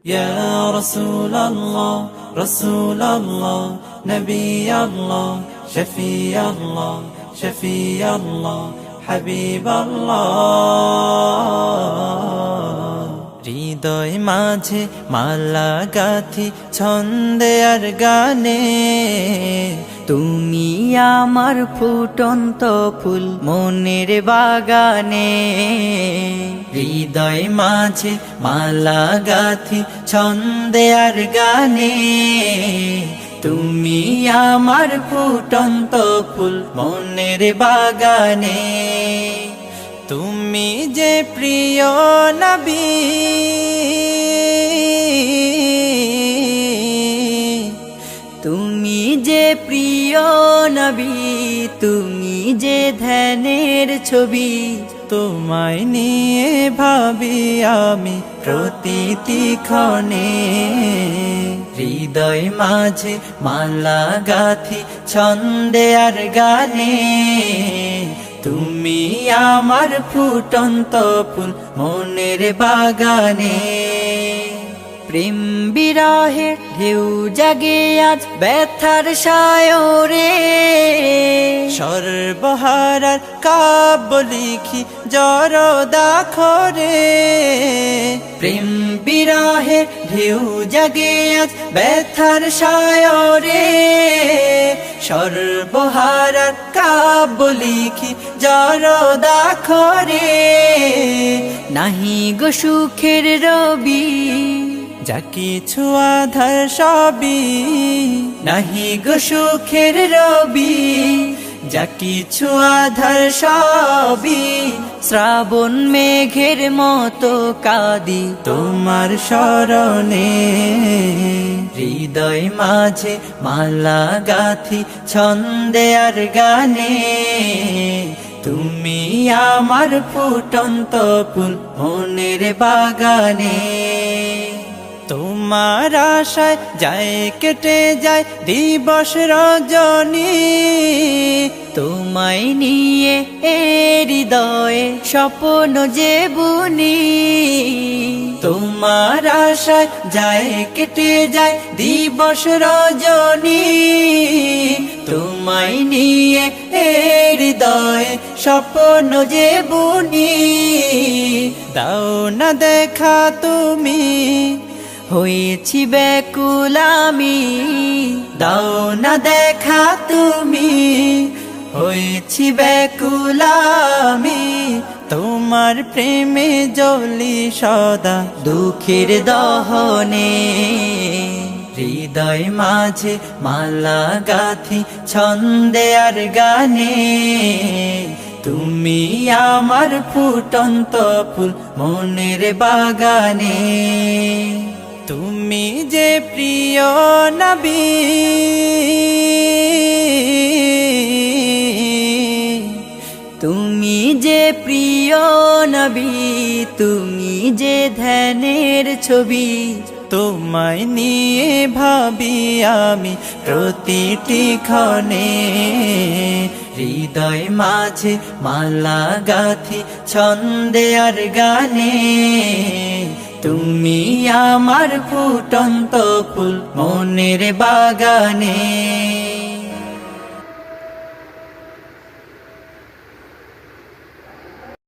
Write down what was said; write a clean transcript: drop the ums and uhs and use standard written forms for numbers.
يا رسول الله رسول الله نبي الله شفيع الله شفيع الله حبيب الله হৃদয় মাঝে মালা গাথি ছন্দে আর গানে তুমি আমার ফুটন্ত ফুল মনের বাগানে। হৃদয় মাঝে মালা গাথি ছন্দে আর গানে তুমি আমার ফুটন্ত ফুল মনের বাগানে। তুমি যে প্রিয় নবী তুমি যে প্রিয় নবী, তুমি যে ধ্যানের ছবি, তোমায় নিয়ে ভাবি আমি প্রতিটি ক্ষণে। হৃদয় মাঝে মালা গাথি ছন্দে আর গানে তুমি আমার ফুটন্ত ফুল মনের বাগানে। প্রেম বিরহের ঢেউ জাগে আজ ব্যথার সায়রে, সর্বহারার কাব্য লিখি জরদাখরে। প্রেম বিরহের ঢেউ জাগে আজ ব্যথার সায়রে, সর্বহারার কাব্য লিখি জরদাখরে। নাহি গো সুখের রবি, যা কিছু আধার সবই, নাহি গো সুখের রবি, যা কিছু আধার সবই। শ্রাবণ মেঘের মতো কাঁদি তোমার শরণে। হৃদয় মাঝে মালা গাথি ছন্দে আর গানে তুমি আমার ফুটন্ত ফুল মনের বাগানে। তোমার আশায় যায় কেটে যায় দিবস রজনী, তোমায় নিয়ে এ হৃদয়ে স্বপ্ন যে বুনি। তোমার আশায় যায় কেটে যায় দিবস রজনী, তোমায় নিয়ে এ হৃদয়ে স্বপ্ন যে বুনি। দাও না দেখা তুমি, হয়েছি ব্যাকুল আমি, দাও না দেখা তুমি, হয়েছি ব্যাকুল আমি। তোমার প্রেমে জ্বলি সদা দুঃখের দহনে। হৃদয় মাঝে মালা গাথি ছন্দে আর গানে তুমি আমার ফুটন্ত ফুল মনের বাগানে। তুমি যে প্রিয় নবী তুমি যে প্রিয় নবী, তুমি যে ধ্যানের ছবি, তোমায় নিয়ে ভাবি আমি প্রতিটি ক্ষণে। হৃদয় মাঝে মালা গাথি ছন্দে আর গানে তুমি আমার ফুটন্ত ফুল মনের বাগানে।